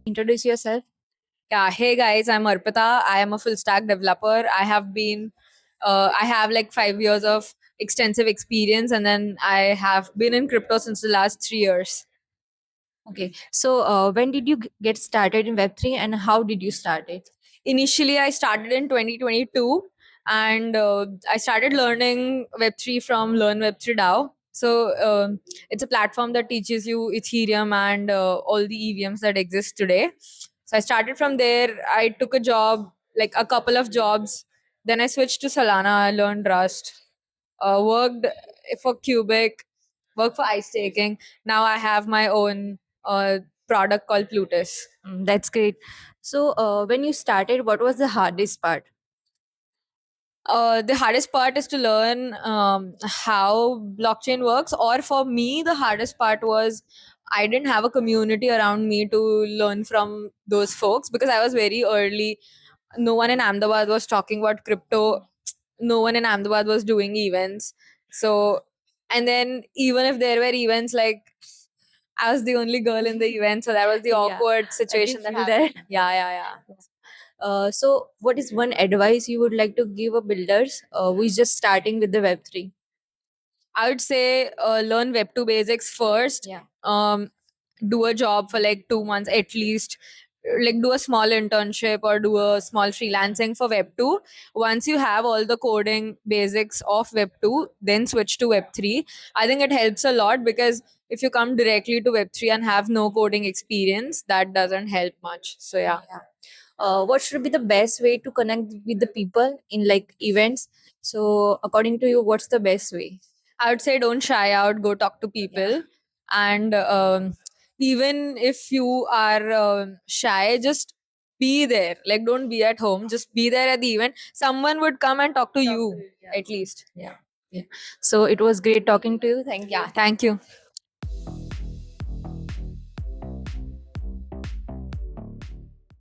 Introduce yourself. Yeah, hey guys, I'm Arpita. I am a full stack developer. I have like 5 years of extensive experience, and then I have been in crypto since the last 3 years. Okay. So, when did you get started in Web3 and how did you start it? Initially, I started in 2022, and I started learning Web3 from Learn Web3 DAO. So it's a platform that teaches you Ethereum and all the EVMs that exist today. So I started from there. I took a job, like a couple of jobs. Then I switched to Solana. I learned Rust. Worked for Cubic. Worked for ice taking. Now I have my own product called Plutus. That's great. So, when you started, what was the hardest part? The hardest part is to learn how blockchain works. Or for me, the hardest part was I didn't have a community around me to learn from those folks because I was very early. No one in Ahmedabad was talking about crypto. No one in Ahmedabad was doing events. So, and then even if there were events, like I was the only girl in the event, so that was the Yeah, awkward I did situation that feel that. happened. Yeah. So, what is one advice you would like to give a builders who is just starting with the Web3? I would say learn Web 2 basics first. Yeah. Do a job for like 2 months at least. Like do a small internship or do a small freelancing for Web 2. Once you have all the coding basics of Web 2, then switch to Web 3. I think it helps a lot because if you come directly to Web 3 and have no coding experience, that doesn't help much. So, yeah. Yeah. What should be the best way to connect with the people in like events? So, according to you, what's the best way? I would say don't shy out, go talk to people. And even if you are shy, just be there. Like, don't be at home, just be there at the event. Someone would come and talk to you at least. Yeah. Yeah. So, it was great talking to you. Thank you. Yeah, thank you.